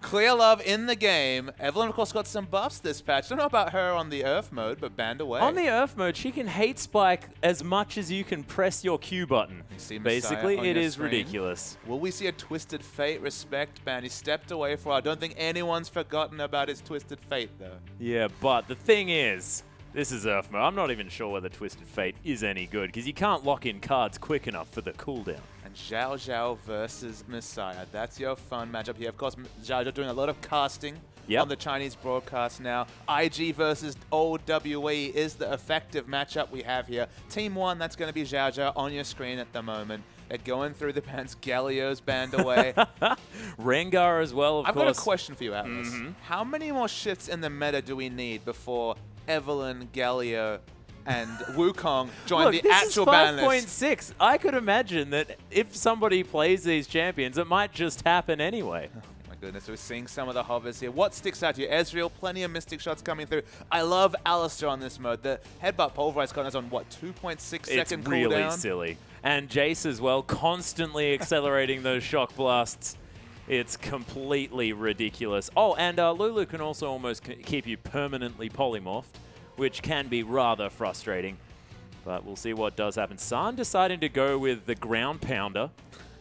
Clear Love in the game. Evelyn, of course, got some buffs this patch. Don't know about her on the Earth mode, but banned away. On the Earth mode, she can hate spike as much as you can press your Q button. Basically, it is ridiculous. Will we see a Twisted Fate respect ban? He stepped away for a while. I don't think anyone's forgotten about his Twisted Fate, though. Yeah, but the thing is, this is Earth mode. I'm not even sure whether Twisted Fate is any good, because you can't lock in cards quick enough for the cooldown. And Zhao Zhao versus Messiah. That's your fun matchup here. Of course, Zhao Zhao doing a lot of casting on the Chinese broadcast now. IG versus old WE is the effective matchup we have here. Team 1, that's going to be Zhao Zhao on your screen at the moment. They're going through the pants. Galio's banned away. Rengar as well, of course. I've got a question for you, Atlas. How many more shifts in the meta do we need before Evelyn, Galio, and Wukong join the actual ban list? This is 5.6. I could imagine that if somebody plays these champions, it might just happen anyway. Oh my goodness, we're seeing some of the hovers here. What sticks out to you? Ezreal, plenty of Mystic shots coming through. I love Alistar on this mode. The Headbutt Pulverize con is on, what, 2.6 second cooldown? It's really silly. And Jace as well, constantly accelerating those shock blasts. It's completely ridiculous. Oh, and Lulu can also almost keep you permanently polymorphed, which can be rather frustrating. But we'll see what does happen. San deciding to go with the ground pounder.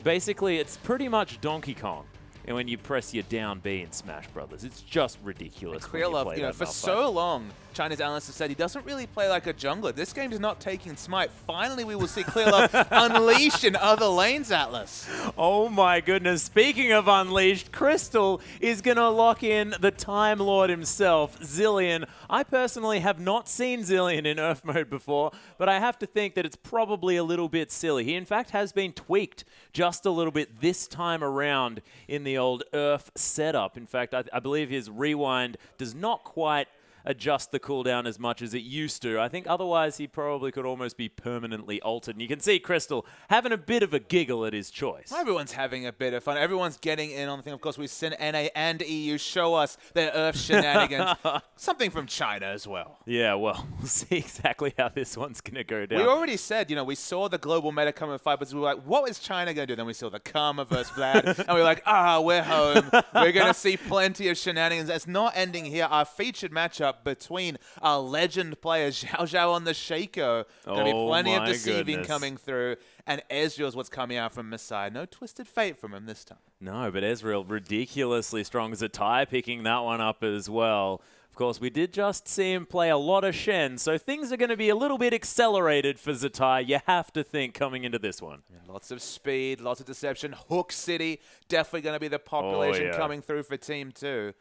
Basically, it's pretty much Donkey Kong. And when you press your down B in Smash Brothers, it's just ridiculous. Clear Love, for so long, Chinese analysts have said he doesn't really play like a jungler. This game is not taking Smite. Finally, we will see Clear Love unleashed in other lanes, Atlas. Oh my goodness. Speaking of unleashed, Crystal is going to lock in the Time Lord himself, Zilean. I personally have not seen Zilean in Earth mode before, but I have to think that it's probably a little bit silly. He, in fact, has been tweaked just a little bit this time around in the old Earth setup. In fact, I believe his rewind does not quite adjust the cooldown as much as it used to. I think otherwise he probably could almost be permanently altered. And you can see Crystal having a bit of a giggle at his choice. Everyone's having a bit of fun. Everyone's getting in on the thing. Of course, we've seen NA and EU show us their Earth shenanigans. Something from China as well. Yeah, well, we'll see exactly how this one's going to go down. We already said, we saw the global meta come in fight, but we were like, what is China going to do? Then we saw the Karma versus Vlad, and we were like, we're home. We're going to see plenty of shenanigans. It's not ending here. Our featured matchup between our legend players, Zhao Zhao on the Shaco. Going to be plenty of deceiving coming through. And Ezreal's what's coming out from Messiah. No Twisted Fate from him this time. No, but Ezreal ridiculously strong. Zatai picking that one up as well. Of course, we did just see him play a lot of Shen, so things are going to be a little bit accelerated for Zatai, you have to think, coming into this one. Yeah, lots of speed, lots of deception. Hook City, definitely going to be the population coming through for Team 2.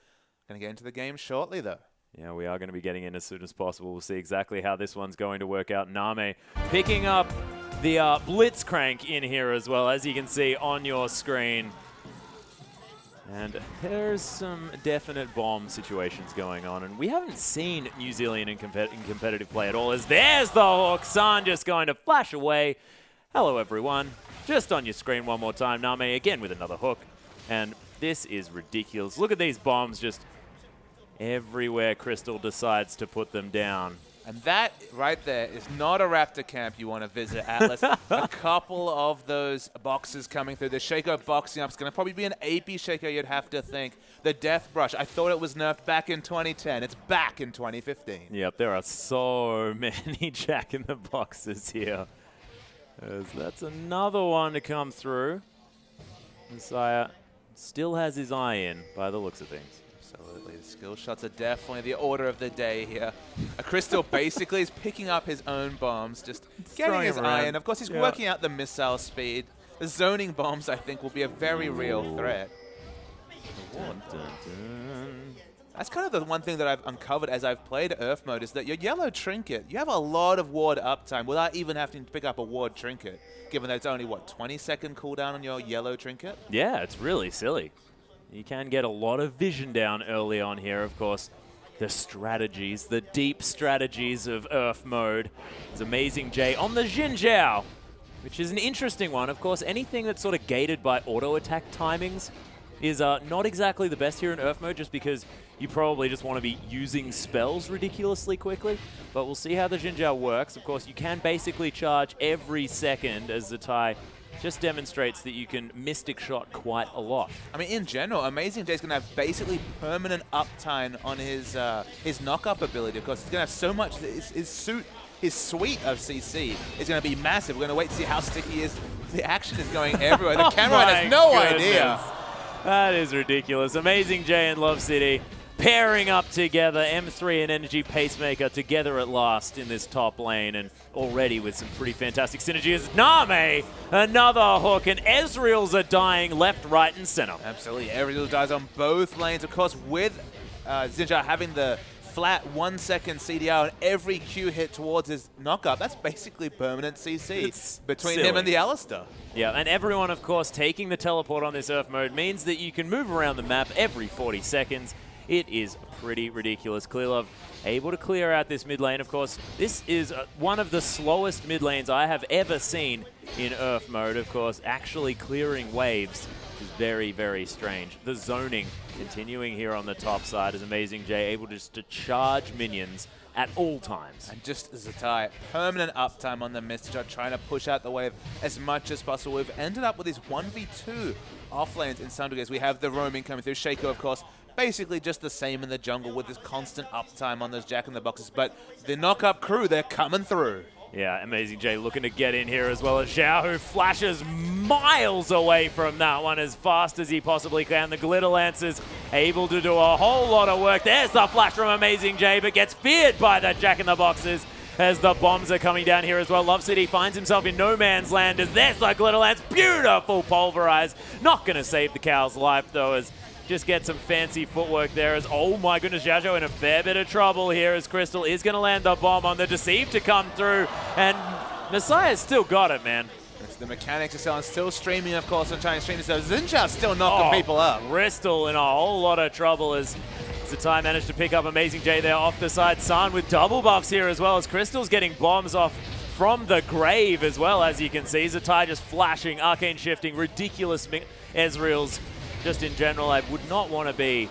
Going to get into the game shortly, though. Yeah, we are going to be getting in as soon as possible. We'll see exactly how this one's going to work out. Name picking up the Blitzcrank in here as well, as you can see on your screen. And there's some definite bomb situations going on. And we haven't seen New Zealand in competitive play at all. As there's the hook. San just going to flash away. Hello, everyone. Just on your screen one more time. Name again with another hook. And this is ridiculous. Look at these bombs just everywhere Crystal decides to put them down. And that right there is not a Raptor camp you want to visit, Atlas. A couple of those boxes coming through. The Shaco boxing up is going to probably be an AP Shaco, you'd have to think. The Death Brush, I thought it was nerfed back in 2010. It's back in 2015. Yep, there are so many Jack-in-the-Boxes here. That's another one to come through. Messiah still has his eye in, by the looks of things. Absolutely. The skill shots are definitely the order of the day here. Crystal basically is picking up his own bombs, just getting his eye in. Of course, he's working out the missile speed. The zoning bombs, I think, will be a very real threat. Dun, dun, dun. That's kind of the one thing that I've uncovered as I've played Earth mode is that your yellow trinket, you have a lot of ward uptime without even having to pick up a ward trinket, given that it's only, what, 20-second cooldown on your yellow trinket? Yeah, it's really silly. You can get a lot of vision down early on here, of course. The strategies, the deep strategies of Earth mode. It's Amazing J on the Xin Zhao, which is an interesting one. Of course, anything that's sort of gated by auto-attack timings is not exactly the best here in Earth mode, just because you probably just want to be using spells ridiculously quickly. But we'll see how the Xin Zhao works. Of course, you can basically charge every second as Zatai just demonstrates that you can Mystic Shot quite a lot. I mean, in general, Amazing Jay's going to have basically permanent uptime on his knock-up ability. Of course, he's going to have so much, his suite of CC is going to be massive. We're going to wait to see how sticky he is. The action is going everywhere. The camera has no idea. That is ridiculous. Amazing Jay and Love City pairing up together. M3 and Energy Pacemaker together at last in this top lane, and already with some pretty fantastic synergy as Name, another hook, and Ezreals are dying left, right, and center. Absolutely. Ezreal dies on both lanes. Of course, with Zinja having the flat 1 second CDR and every Q hit towards his knockup, that's basically permanent CC between him and the Alistar. Yeah, and everyone, of course, taking the teleport on this Earth mode means that you can move around the map every 40 seconds. It is pretty ridiculous. Clearlove able to clear out this mid lane. Of course, this is one of the slowest mid lanes I have ever seen in Earth mode. Of course, actually clearing waves is very, very strange. The zoning continuing here on the top side is Amazing Jay, able just to charge minions at all times. And just Zatai, permanent uptime on the Mystic Shot, trying to push out the wave as much as possible. We've ended up with this 1v2 off lanes in some degrees. We have the roaming coming through. Shaco, of course, basically just the same in the jungle with this constant uptime on those Jack-in-the-Boxes. But the knock-up crew, they're coming through. Yeah, Amazing Jay looking to get in here as well as Xiao, who flashes miles away from that one as fast as he possibly can. The Glitter Lancers able to do a whole lot of work. There's the flash from Amazing Jay, but gets feared by the Jack-in-the-Boxes as the bombs are coming down here as well. Love City finds himself in no man's land as there's the Glitter Lance. Beautiful pulverize. Not going to save the cow's life, though, as just get some fancy footwork there as, oh my goodness, Xiaozhou in a fair bit of trouble here as Crystal is going to land the bomb on the Deceive to come through, and Messiah's still got it, man. It's the mechanics of selling, still streaming, of course, and trying to stream this. Zincha's still knocking people up. Crystal in a whole lot of trouble as Zatai managed to pick up Amazing Jay there off the side. San with double buffs here as well as Crystal's getting bombs off from the grave as well, as you can see. Zatai just flashing, arcane shifting, ridiculous Ezreals. Just in general, I would not want to be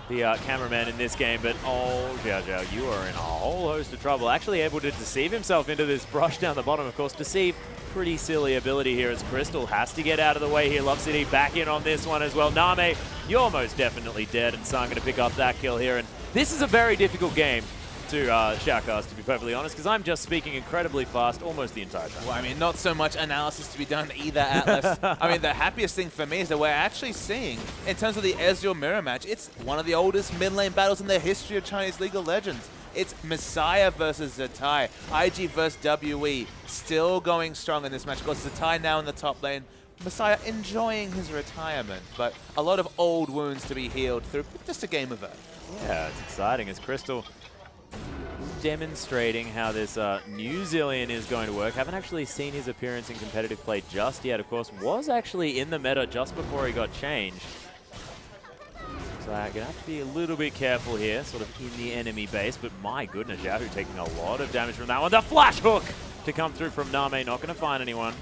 the cameraman in this game, but oh, Xiao, you are in a whole host of trouble. Actually able to deceive himself into this brush down the bottom. Of course, Deceive, pretty silly ability here as Crystal has to get out of the way here. Love City back in on this one as well. Name, you're most definitely dead, and San going to pick up that kill here. And this is a very difficult game to shoutcast, to be perfectly honest, because I'm just speaking incredibly fast almost the entire time. Well, I mean, not so much analysis to be done either, Atlas. I mean, the happiest thing for me is that we're actually seeing, in terms of the Ezreal mirror match, it's one of the oldest mid lane battles in the history of Chinese League of Legends. It's Messiah versus Zatai, IG versus WE, still going strong in this match. Of course, Zatai now in the top lane, Messiah enjoying his retirement, but a lot of old wounds to be healed through just a game of Earth. Yeah, it's exciting as Crystal demonstrating how this New Zillion is going to work. Haven't actually seen his appearance in competitive play just yet. Of course, was actually in the meta just before he got changed. So I'm going to have to be a little bit careful here, sort of in the enemy base. But my goodness, Yahoo taking a lot of damage from that one. The flash hook to come through from Name. Not going to find anyone,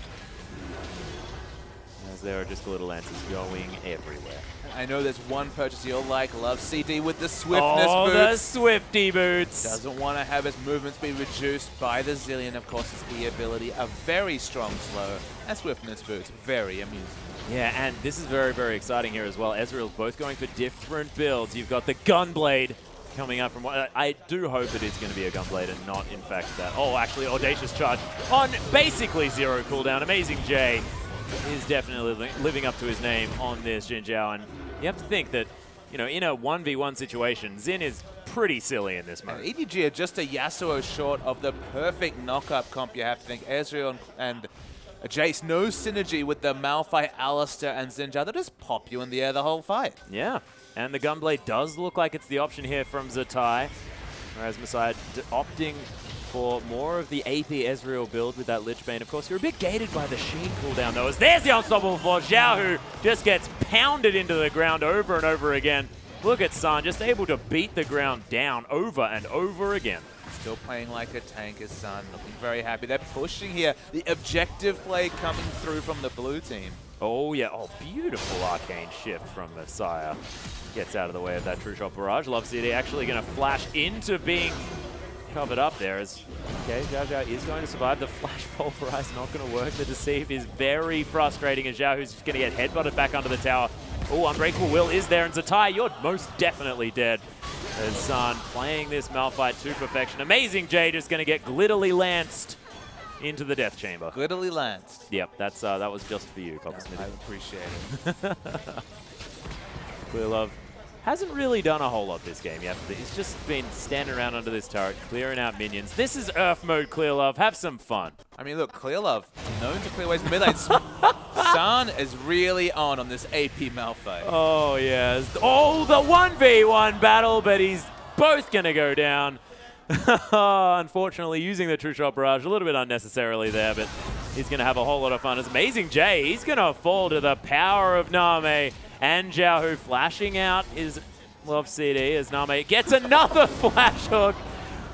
as there are just Glitter Lances going everywhere. I know there's one purchase you'll like. Love CD with the swiftness boots. Oh, the Swifty boots. Doesn't want to have his movements be reduced by the Zillion. Of course, his E ability, a very strong slow, and swiftness boots, very amusing. Yeah, and this is very, very exciting here as well. Ezreal's both going for different builds. You've got the Gunblade coming up from what I do hope it is going to be a Gunblade and not, in fact, that. Oh, actually, Audacious Charge on basically zero cooldown. Amazing Jay is definitely living up to his name on this Jin Zhao, and you have to think that, you know, in a 1v1 situation, Xin is pretty silly in this mode. And EDG are just a Yasuo short of the perfect knock-up comp, you have to think. Ezreal and Jace, no synergy with the Malphite, Alistar, and Xin Zhao. They just pop you in the air the whole fight. Yeah, and the Gunblade does look like it's the option here from Zatai, whereas Messiah opting for more of the AP Ezreal build with that Lich Bane. Of course, you're a bit gated by the Sheen cooldown, though, as there's the unstoppable for Xiao, who just gets pounded into the ground over and over again. Look at San, just able to beat the ground down over and over again. Still playing like a tank is San, looking very happy. They're pushing here. The objective play coming through from the blue team. Oh, yeah. Oh, beautiful arcane shift from Messiah. Gets out of the way of that True Shot barrage. Love City actually going to flash into being covered up there as, okay, Xiao Xiao is going to survive. The flash pulverize not going to work. The deceive is very frustrating as Xiao who's just going to get headbutted back under the tower. Oh, Unbreakable Will is there, and Zatai, you're most definitely dead. As San playing this Malphite to perfection. Amazing J just going to get glitterly lanced into the death chamber. Glitterly lanced. Yep, that's that was just for you, Papa Smith. I appreciate it. Clearlove hasn't really done a whole lot this game yet. He's just been standing around under this turret, clearing out minions. This is Earth mode, Clearlove. Have some fun. I mean, look, Clearlove, known to clear ways mid lane. San is really on this AP Malphite. Oh, yes. Oh, the 1v1 battle, but he's both going to go down. Unfortunately, using the True Shot Barrage a little bit unnecessarily there, but he's going to have a whole lot of fun. It's Amazing J. He's going to fall to the power of Name. And Xiao Hu flashing out is Love CD as Name gets another flash hook.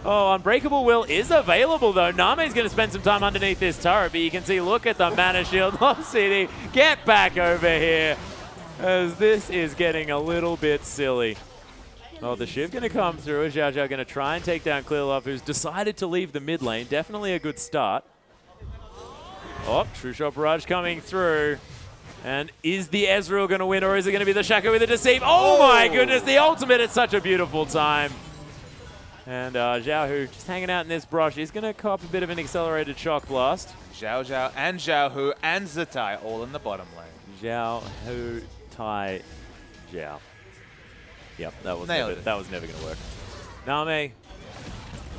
Oh, Unbreakable Will is available though. Name's going to spend some time underneath this turret, but you can see, look at the mana shield. Love CD, get back over here as this is getting a little bit silly. Oh, the Shiv going to come through. Xiao Xiao going to try and take down Clearlove, who's decided to leave the mid lane. Definitely a good start. Oh, True Shot Barrage coming through. And is the Ezreal going to win, or is it going to be the Shaco with the Deceive? Oh my goodness, the ultimate at such a beautiful time. And Xiao Hu just hanging out in this brush. He's going to cop a bit of an accelerated shock blast. Xiao Xiao and Xiao Hu and Zatai all in the bottom lane. Xiao Hu, Tai, Xiao. Yep, that was never going to work. Name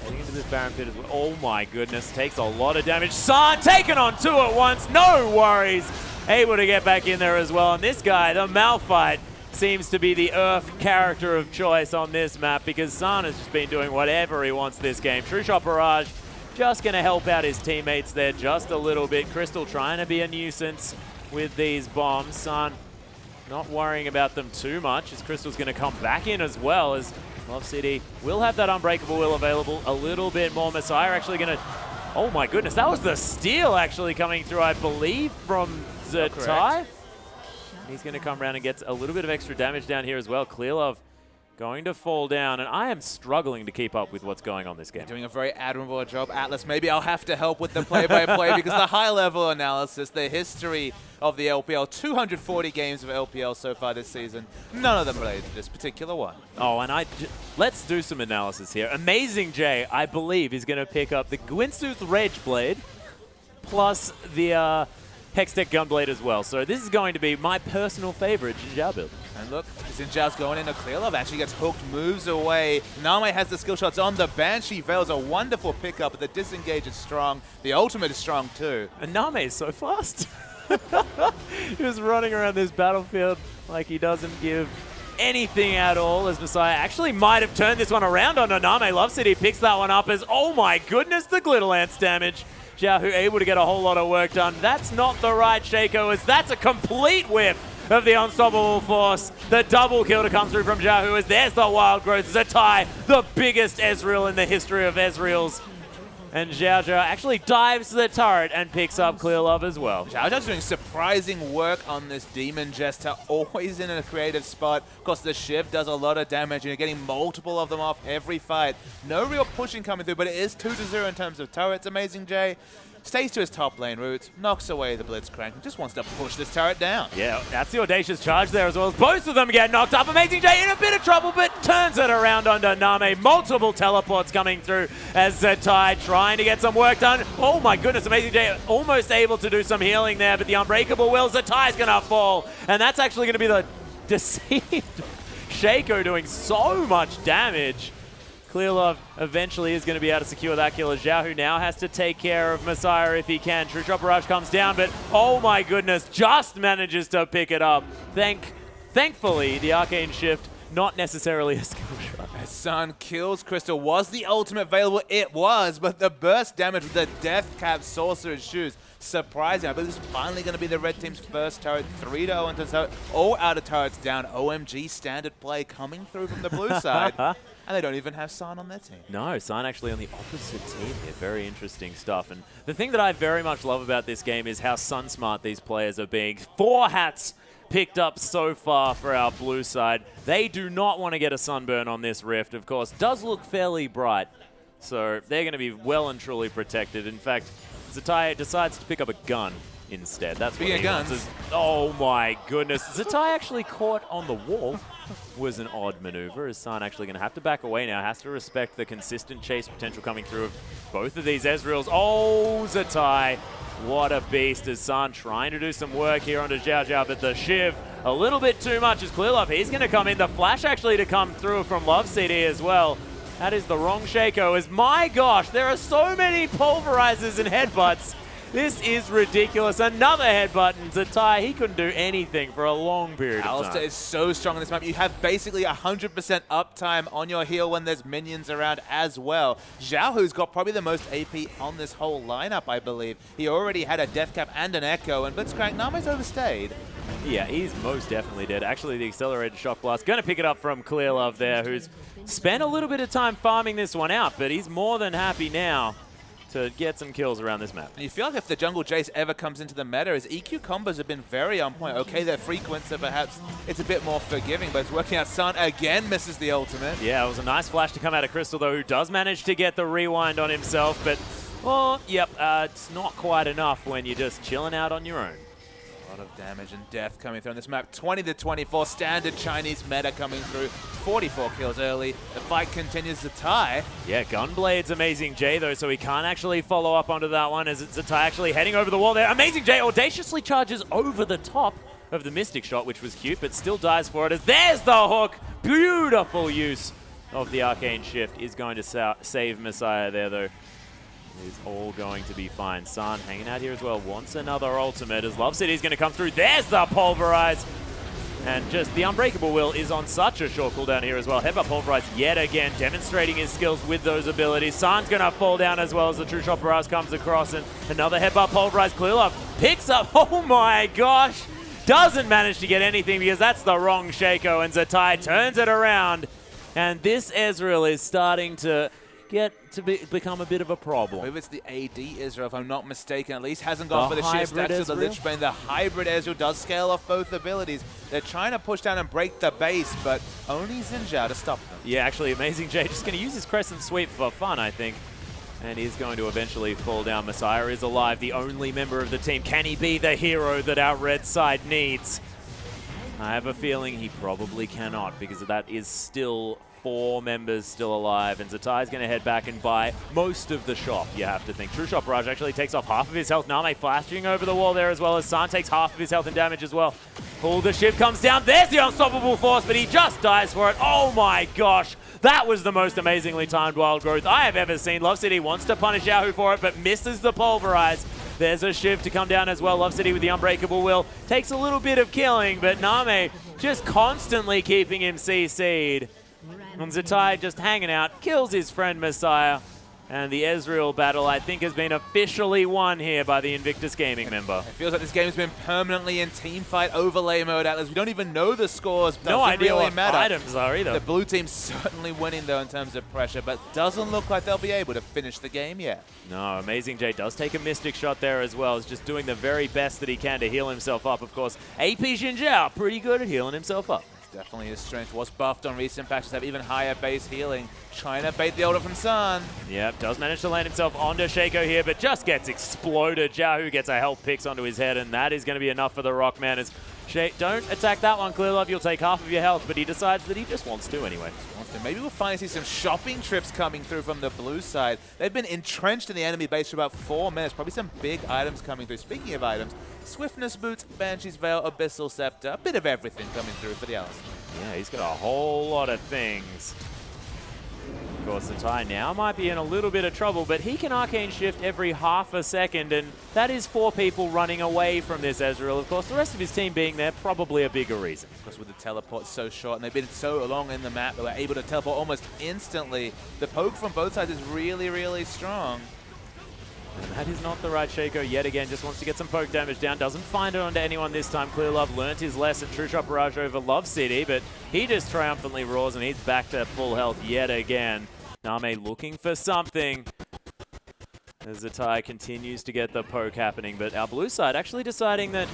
heading into this Baron pit as well. Oh my goodness, takes a lot of damage. San taking on two at once, no worries. Able to get back in there as well. And this guy, the Malphite, seems to be the Earth character of choice on this map because San has just been doing whatever he wants this game. True Shot Barrage just going to help out his teammates there just a little bit. Crystal trying to be a nuisance with these bombs. San not worrying about them too much as Crystal's going to come back in as well as Love City will have that Unbreakable Will available a little bit more. Messiah actually going to... Oh my goodness, that was the steal actually coming through, I believe, from Zatai. He's going to come around and get a little bit of extra damage down here as well. Clearlove going to fall down, and I am struggling to keep up with what's going on this game. Doing a very admirable job, Atlas. Maybe I'll have to help with the play-by-play because the high-level analysis, the history of the LPL, 240 games of LPL so far this season, none of them related to this particular one. Oh, and let's do some analysis here. Amazing J, I believe, is going to pick up the Gwynsuth Rage Blade plus the Hextech Gunblade as well. So this is going to be my personal favorite Jinjiao build. And look, Jinjiao's going into Clearlove, actually gets hooked, moves away. Name has the skill shots on the Banshee Veil's a wonderful pickup, but the disengage is strong. The ultimate is strong too. And Name is so fast. Just running around this battlefield like he doesn't give anything at all as Messiah actually might have turned this one around on Name. Love City picks that one up as, oh my goodness, the Glitter Lance damage. Xiao Hu able to get a whole lot of work done. That's not the right Shaco, as that's a complete whiff of the Unstoppable Force. The double kill to come through from Xiao Hu as there's the Wild Growth. Zatai, the biggest Ezreal in the history of Ezreals. And Xiao Xiao actually dives to the turret and picks up Clearlove as well. Xiao Xiao's doing surprising work on this Demon Jester, always in a creative spot. Of course, the Shiv does a lot of damage, and you're getting multiple of them off every fight. No real pushing coming through, but it is 2-0 in terms of turrets. Amazing J stays to his top lane roots, knocks away the Blitzcrank, and just wants to push this turret down. Yeah, that's the audacious charge there as well. Both of them get knocked up. Amazing J in a bit of trouble, but turns it around onto Name. Multiple teleports coming through as Zatai trying to get some work done. Oh my goodness, Amazing J almost able to do some healing there, but the Unbreakable Will, Zatai's gonna fall. And that's actually gonna be the deceived Shaco doing so much damage. Clearlove eventually is going to be able to secure that kill as Xiao Hu now has to take care of Messiah if he can. True Shot Barrage comes down, but oh my goodness, just manages to pick it up. Thankfully, the Arcane Shift, not necessarily a skill shot. As San kills Crystal, was the ultimate available? It was, but the burst damage with the Death Cap Sorcerer's Shoes, surprising. I believe this is finally going to be the red team's first turret, 3-0 into turret, all out of turrets down. OMG standard play coming through from the blue side. And they don't even have San on their team. No, San actually on the opposite team here. Very interesting stuff. And the thing that I very much love about this game is how sun smart these players are being. 4 hats picked up so far for our blue side. They do not want to get a sunburn on this Rift, of course. Does look fairly bright. So they're going to be well and truly protected. In fact, Zatai decides to pick up a gun instead. That's what he wants. Oh my goodness. Zatai actually caught on the wall. Was an odd maneuver. Is San actually going to have to back away now? Has to respect the consistent chase potential coming through of both of these Ezreals. Oh, Zatai. What a beast. Is San trying to do some work here onto Xiao Xiao, but the Shiv a little bit too much as Clearlove. He's going to come in. The flash actually to come through from Love CD as well. That is the wrong Shaco. As my gosh, there are so many pulverizers and headbutts. This is ridiculous. Another headbutt, and Zatai, he couldn't do anything for a long period of time. Alistair is so strong in this map. You have basically 100% uptime on your heal when there's minions around as well. Xiao, who's got probably the most AP on this whole lineup, I believe. He already had a Death Cap and an Echo, and Blitzcrank, Name's overstayed. Yeah, he's most definitely dead. Actually, the accelerated shock blast going to pick it up from Clearlove there, who's spent a little bit of time farming this one out, but he's more than happy now to get some kills around this map. And you feel like if the jungle Jace ever comes into the meta, his EQ combos have been very on point. Okay, they're frequent, so perhaps it's a bit more forgiving, but it's working out. San again misses the ultimate. Yeah, it was a nice flash to come out of Crystal, though, who does manage to get the rewind on himself, but, well, yep, it's not quite enough when you're just chilling out on your own. A lot of damage and death coming through on this map. 20-24, standard Chinese meta coming through. 44 kills early. The fight continues to tie. Yeah, Gunblade's Amazing J, though, so he can't actually follow up onto that one as it's Zatai actually heading over the wall there. Amazing J audaciously charges over the top of the Mystic Shot, which was cute, but still dies for it as there's the hook. Beautiful use of the Arcane Shift is going to save Messiah there, though. Is all going to be fine. San hanging out here as well. Wants another ultimate as Love City is going to come through. There's the Pulverize. And just the Unbreakable Will is on such a short cooldown here as well. Headbutt Pulverize yet again, demonstrating his skills with those abilities. San's going to fall down as well as the True Shot Barrage comes across. And another Headbutt Pulverize. Clearlove picks up. Oh my gosh. Doesn't manage to get anything because that's the wrong Shaco. And Zatai turns it around. And this Ezreal is starting to become a bit of a problem. Maybe it's the AD Ezreal, if I'm not mistaken. At least hasn't gone for the shift stack to the Lich Bane. The hybrid Ezreal does scale off both abilities. They're trying to push down and break the base, but only Xin Zhao to stop them. Yeah, actually, Amazing J just going to use his Crescent Sweep for fun, I think. And he's going to eventually fall down. Messiah is alive, the only member of the team. Can he be the hero that our red side needs? I have a feeling he probably cannot, because that is still 4 members still alive, and Zatai's going to head back and buy most of the shop, you have to think. True Shot Barrage actually takes off half of his health. Name flashing over the wall there as well as San takes half of his health and damage as well. Pull the shift comes down. There's the Unstoppable Force, but he just dies for it. Oh my gosh. That was the most amazingly timed Wild Growth I have ever seen. Love City wants to punish Yahoo for it, but misses the Pulverize. There's a Shiv to come down as well. Love City with the Unbreakable Will. Takes a little bit of killing, but Name just constantly keeping him CC'd. And Zatai just hanging out, kills his friend Messiah. And the Ezreal battle, I think, has been officially won here by the Invictus Gaming member. It feels like this game has been permanently in teamfight overlay mode, Atlas. We don't even know the scores. No idea really what matter. items are either. The blue team's certainly winning, though, in terms of pressure, but doesn't look like they'll be able to finish the game yet. No, Amazing J does take a Mystic Shot there as well. He's just doing the very best that he can to heal himself up, of course. AP Xin Zhao, pretty good at healing himself up. Definitely his strength was buffed on recent patches, have even higher base healing. Trying to bait the order from San. Yep, does manage to land himself onto Shaco here, but just gets exploded. Jiahu gets a health picks onto his head, and that is going to be enough for the Rockman. As don't attack that one, Clearlove, you'll take half of your health, but he decides that he just wants to anyway. Maybe we'll finally see some shopping trips coming through from the blue side. They've been entrenched in the enemy base for about 4 minutes. Probably some big items coming through. Speaking of items, Swiftness Boots, Banshee's Veil, Abyssal Scepter, a bit of everything coming through for the Alice. Yeah, he's got a whole lot of things. Of course, Zatai now might be in a little bit of trouble, but he can Arcane Shift every half a second, and that is 4 people running away from this Ezreal. Of course, the rest of his team being there, probably a bigger reason. Of course, with the teleport so short, and they've been so long in the map, they were able to teleport almost instantly. The poke from both sides is really, really strong. And that is not the right Shaco yet again. Just wants to get some poke damage down. Doesn't find it onto anyone this time. Clearlove learnt his lesson. True Shot Barrage over Love City, but he just triumphantly roars and he's back to full health yet again. Name looking for something as Zatai continues to get the poke happening, but our blue side actually deciding that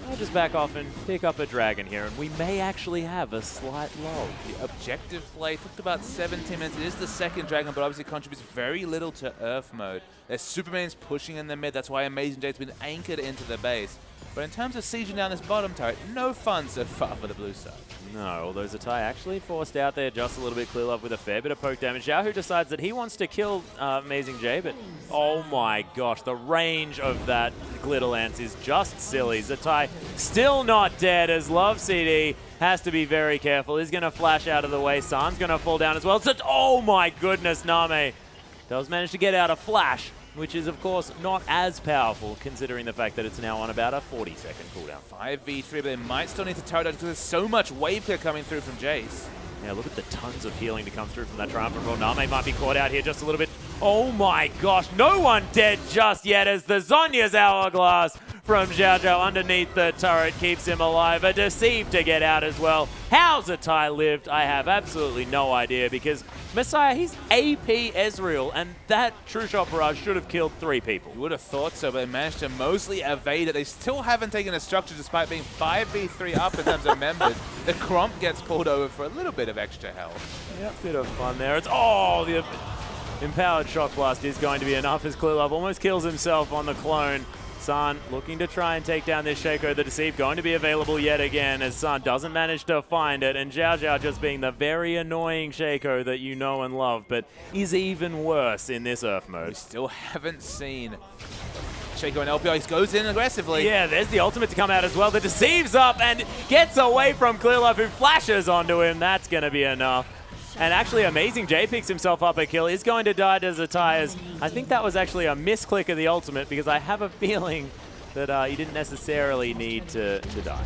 I'll just back off and pick up a dragon here, and we may actually have a slight lull. The objective play took about 17 minutes. It is the second dragon, but obviously contributes very little to Earth mode. There's Superman's pushing in the mid. That's why Amazing J's been anchored into the base. But in terms of sieging down this bottom turret, no fun so far for the blue side. No, although Zatai actually forced out there just a little bit. Clearlove with a fair bit of poke damage. Zhao, who decides that he wants to kill Amazing J, but oh my gosh, the range of that Glitter Lance is just silly. Zatai still not dead as Love CD has to be very careful. He's going to flash out of the way. San's going to fall down as well. So, oh my goodness, Name does manage to get out a flash, which is, of course, not as powerful, considering the fact that it's now on about a 40-second cooldown. 5v3, but they might still need to turret because there's so much wave clear coming through from Jace. Yeah, look at the tons of healing to come through from that Triumphant Roar. Name might be caught out here just a little bit. Oh my gosh, no one dead just yet as the Zhonya's Hourglass from Zhao Zhao underneath the turret keeps him alive. A Deceive to get out as well. How Zatai lived, I have absolutely no idea, because Messiah, he's AP Ezreal, and that True Shot Barrage should have killed 3 people. You would have thought so, but they managed to mostly evade it. They still haven't taken a structure despite being 5v3 up in terms of members. The Cromp gets pulled over for a little bit of extra health. Yep, bit of fun there. It's, oh, the Empowered Shock Blast is going to be enough as Clearlove almost kills himself on the clone. San looking to try and take down this Shaco. The Deceive going to be available yet again as San doesn't manage to find it. And Zhao Zhao just being the very annoying Shaco that you know and love, but is even worse in this Earth mode. We still haven't seen Shaco and LPL. He goes in aggressively. Yeah, there's the ultimate to come out as well. The Deceive's up and gets away from Clearlove, who flashes onto him. That's going to be enough. And actually, Amazing J picks himself up a kill. He's going to die to Zatai. I think that was actually a misclick of the ultimate, because I have a feeling that he didn't necessarily need to die.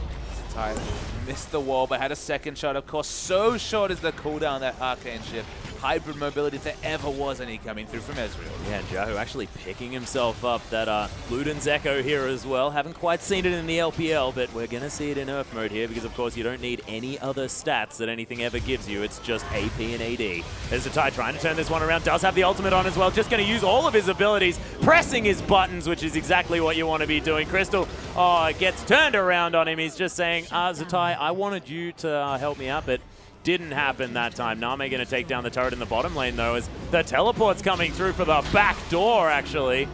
Zatai missed the wall, but had a second shot. Of course, so short is the cooldown, that Arcane Shift. Hybrid mobility if there ever was any coming through from Ezreal. Yeah, and Jahu actually picking himself up. That Luden's Echo here as well. Haven't quite seen it in the LPL, but we're going to see it in Earth mode here, because of course you don't need any other stats that anything ever gives you. It's just AP and AD. There's Zatai trying to turn this one around. Does have the ultimate on as well. Just going to use all of his abilities, pressing his buttons, which is exactly what you want to be doing. Crystal, oh, it gets turned around on him. He's just saying, Zatai, I wanted you to help me out, but didn't happen that time. Name going to take down the turret in the bottom lane, though, as the teleport's coming through for the back door, actually.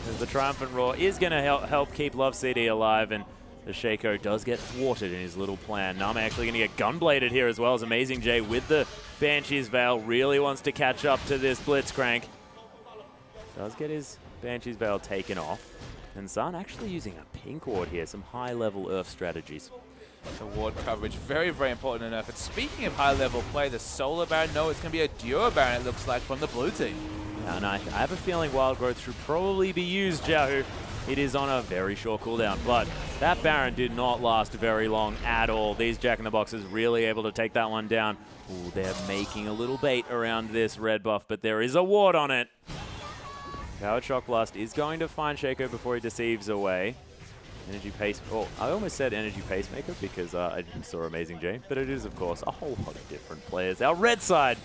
As the Triumphant Roar is going to help keep Love CD alive, and the Shaco does get thwarted in his little plan. Name actually going to get gunbladed here as well, as Amazing J with the Banshee's Veil really wants to catch up to this Blitzcrank. Does get his Banshee's Veil taken off. And San actually using a pink ward here, some high-level Earth strategies. The ward coverage, very, very important enough. And speaking of high-level play, the Solar Baron, no, it's going to be a Duo Baron, it looks like, from the blue team. Yeah, and I have a feeling Wild Growth should probably be used, Jahu. It is on a very short cooldown, but that Baron did not last very long at all. These Jack-in-the-Boxes really able to take that one down. Ooh, they're making a little bait around this red buff, but there is a ward on it. Powered Shock Blast is going to find Shaco before he deceives away. Energy Pace... Oh, I almost said Energy Pacemaker because I saw Amazing J, but it is, of course, a whole lot of different players. Our red side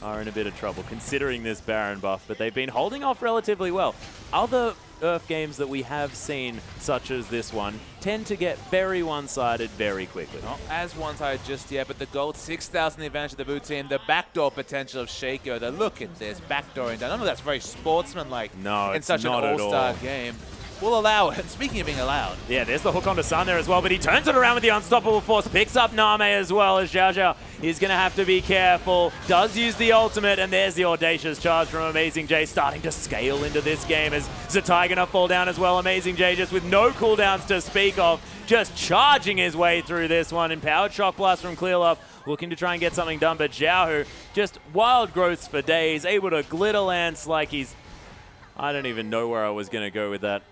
are in a bit of trouble considering this Baron buff, but they've been holding off relatively well. Other Earth games that we have seen, such as this one, tend to get very one-sided very quickly. Not as one-sided just yet, but the gold 6,000 the advantage of the blue team, the backdoor potential of Shaco. The look at this backdooring down. I know that's very sportsmanlike in such an all-star game. We'll allow it. Speaking of being allowed. Yeah, there's the hook onto Sun there as well, but he turns it around with the Unstoppable Force, picks up Name as well, as Zhao Zhao is going to have to be careful. Does use the ultimate, and there's the Audacious Charge from Amazing J, starting to scale into this game as Zatai going to fall down as well. Amazing J just with no cooldowns to speak of, just charging his way through this one. Empowered Shock Blast from Clearlove, looking to try and get something done, but Zhao, just wild growths for days, able to glitter lance like he's... I don't even know where I was going to go with that.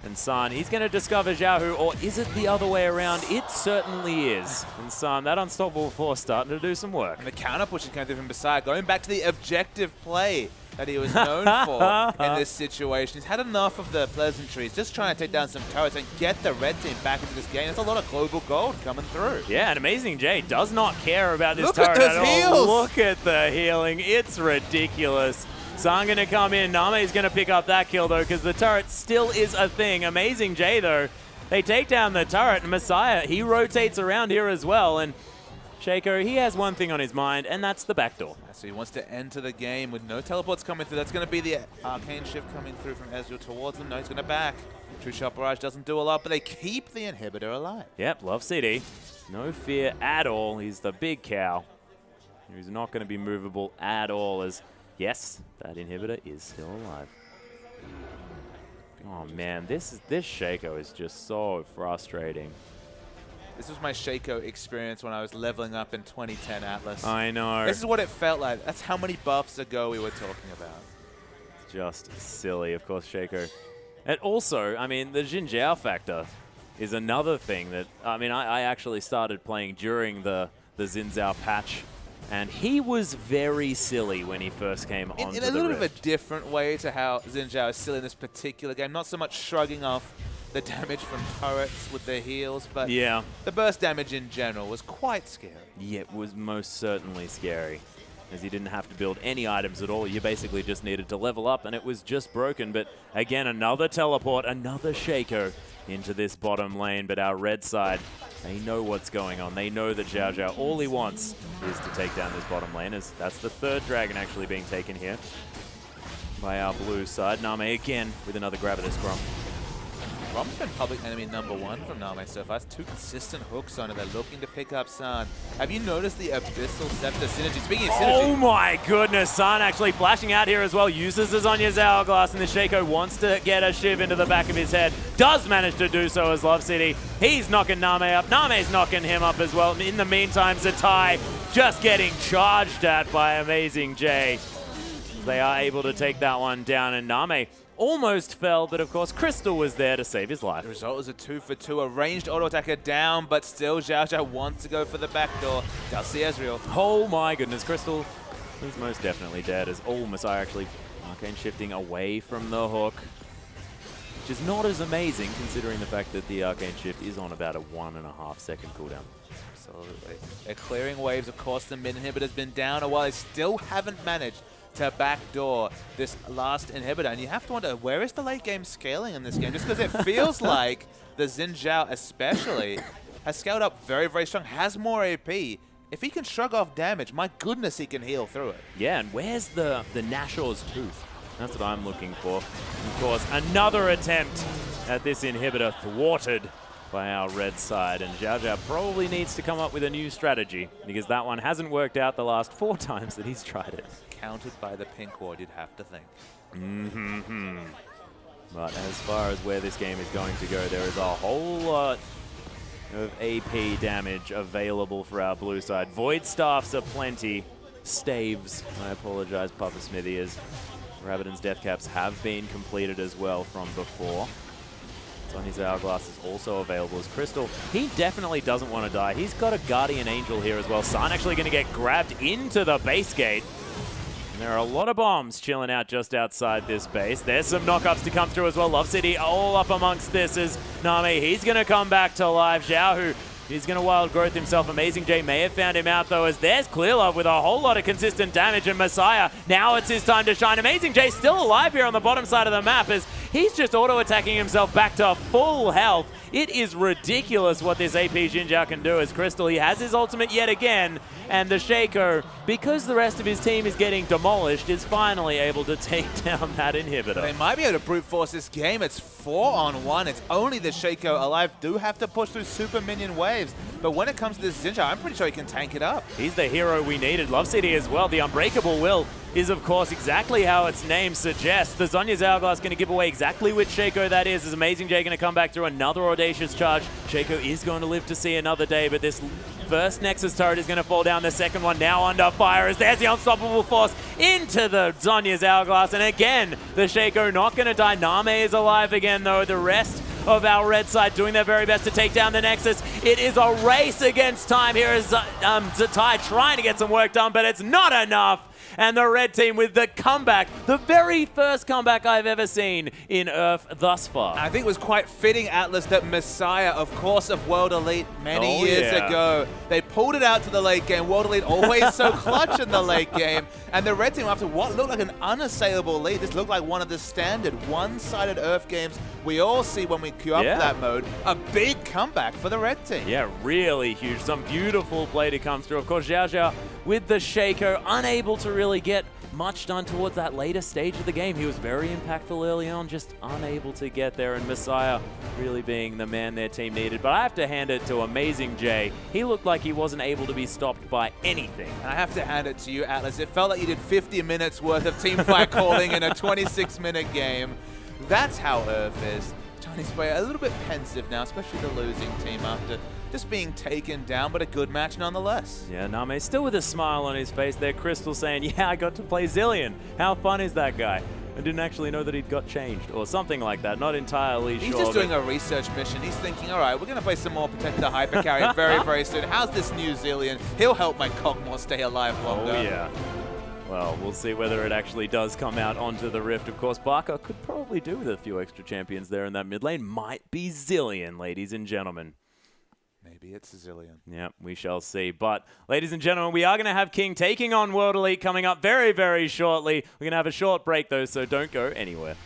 And San, he's going to discover Zhao, or is it the other way around? It certainly is. And San, that Unstoppable Force starting to do some work. And the counter push is coming through from Beside, going back to the objective play that he was known for in this situation. He's had enough of the pleasantries, just trying to take down some turrets and get the red team back into this game. There's a lot of global gold coming through. Yeah, and Amazing J does not care about this Look turret at those all. heals. Look at the healing. It's ridiculous. San going to come in. Name's going to pick up that kill, though, because the turret still is a thing. Amazing J, though, They take down the turret, and Messiah, he rotates around here as well. And Shaco, he has one thing on his mind, and that's the backdoor. So he wants to enter the game with no teleports coming through. That's going to be the arcane shift coming through from Ezreal towards them. No, he's going to back. True Shot Barrage doesn't do a lot, but they keep the inhibitor alive. Yep, Love City. No fear at all. He's the big cow. He's not going to be movable at all, as, yes, that inhibitor is still alive. Oh man, this Shaco is just so frustrating. This was my Shaco experience when I was leveling up in 2010 Atlas. I know. This is what it felt like. That's how many buffs ago we were talking about. Just silly, of course, Shaco. And also, I mean, the Xin Zhao factor is another thing that, I mean, I actually started playing during the Xin Zhao patch, and he was very silly when he first came onto the Rift. In a little bit of a different way to how Xin Zhao is silly in this particular game. Not so much shrugging off the damage from turrets with their heals, but yeah, the burst damage in general was quite scary. Yeah, it was most certainly scary, as you didn't have to build any items at all. You basically just needed to level up, and it was just broken. But again, another teleport, another Shaco into this bottom lane. But our red side, they know what's going on. They know that Xiao Zhao, all he wants is to take down this bottom lane, as that's the third dragon actually being taken here by our blue side. Name again with another grab at this scrum. Grom's been public enemy #1 from Name so far. That's 2 consistent hooks on it. They're looking to pick up San. Have you noticed the Abyssal Scepter synergy? Speaking of synergy. Oh my goodness, San actually flashing out here as well. Uses the Zhonya's Hourglass, and the Shaco wants to get a Shiv into the back of his head. Does manage to do so as Love City. He's knocking Name up. Name's knocking him up as well. In the meantime, Zatai just getting charged at by Amazing J. They are able to take that one down, and Name almost fell, but of course Crystal was there to save his life. The result is a 2-for-2, a ranged auto attacker down, but still Xiao Zhao wants to go for the backdoor. Does see Ezreal. Oh my goodness, Crystal is most definitely dead, as Messiah actually arcane shifting away from the hook, which is not as amazing considering the fact that the arcane shift is on about a 1.5 second cooldown. Absolutely. They're clearing waves. Of course, the mid inhibitor's been down a while. They still haven't managed to backdoor this last inhibitor. And you have to wonder, where is the late game scaling in this game? Just because it feels like the Xin Zhao especially has scaled up very, very strong, has more AP. If he can shrug off damage, my goodness, he can heal through it. Yeah, and where's the Nashor's Tooth? That's what I'm looking for. Of course, another attempt at this inhibitor thwarted by our red side, and Xiao Zhao probably needs to come up with a new strategy, because that one hasn't worked out the last 4 times that he's tried it. Countered by the pink ward, you'd have to think. But as far as where this game is going to go, there is a whole lot of AP damage available for our blue side. Void Staffs are plenty. Staves, I apologize, Papa Smithy, as Rabbidan's Death Caps have been completed as well from before. Sonny's Hourglass is also available as Crystal. He definitely doesn't want to die. He's got a Guardian Angel here as well. San actually going to get grabbed into the base gate. And there are a lot of bombs chilling out just outside this base. There's some knockups to come through as well. Love City all up amongst this as Name. He's going to come back to life. Zhao, who he's going to wild growth himself. Amazing J may have found him out though, as there's Clear Love with a whole lot of consistent damage, and Messiah, now it's his time to shine. Amazing J still alive here on the bottom side of the map, as he's just auto-attacking himself back to full health. It is ridiculous what this AP Xin Zhao can do as Crystal. He has his ultimate yet again, and the Shaco, because the rest of his team is getting demolished, is finally able to take down that inhibitor. They might be able to brute force this game. It's 4-on-1. It's only the Shaco alive. Do have to push through super minion waves. But when it comes to this Xin Zhao, I'm pretty sure he can tank it up. He's the hero we needed. Love City as well. The Unbreakable Will is, of course, exactly how its name suggests. The Zhonya's Hourglass going to give away exactly which Shaco that is. Is Amazing J going to come back through another audacious charge. Shaco is going to live to see another day, but this first Nexus turret is going to fall down. The second one now under fire, as there's the Unstoppable Force into the Zhonya's Hourglass. And again, the Shaco not going to die. Name is alive again, though. The rest of our red side doing their very best to take down the Nexus. It is a race against time here as Zatai trying to get some work done, but it's not enough. And the red team with the comeback, the very first comeback I've ever seen in Earth thus far. I think it was quite fitting, Atlas, that Messiah, of course, of World Elite many years ago, they pulled it out to the late game. World Elite always so clutch in the late game. And the red team, after what looked like an unassailable lead, this looked like one of the standard one-sided Earth games we all see when we queue up for that mode. A big comeback for the red team. Yeah, really huge. Some beautiful play to come through. Of course, Xiao Xiao with the Shaco, unable to really get much done towards that later stage of the game. He was very impactful early on, just unable to get there, and Messiah really being the man their team needed. But I have to hand it to Amazing Jay. He looked like he wasn't able to be stopped by anything. And I have to hand it to you, Atlas. It felt like you did 50 minutes worth of team fight calling in a 26-minute game. That's how Earth is. Chinese player a little bit pensive now, especially the losing team after just being taken down, but a good match nonetheless. Yeah, Name still with a smile on his face there. Crystal saying, yeah, I got to play Zillion. How fun is that guy? I didn't actually know that he'd got changed or something like that. Not entirely sure. He's just doing a research mission. He's thinking, all right, we're going to play some more Protect the Hypercarrier very, very soon. How's this new Zillion? He'll help my Cogmore stay alive longer. Oh, yeah. Well, we'll see whether it actually does come out onto the Rift. Of course, Barker could probably do with a few extra champions there in that mid lane. Might be Zillion, ladies and gentlemen. Maybe it's a Zillion. Yeah, we shall see. But, ladies and gentlemen, we are going to have King taking on World Elite coming up very, very shortly. We're going to have a short break, though, so don't go anywhere.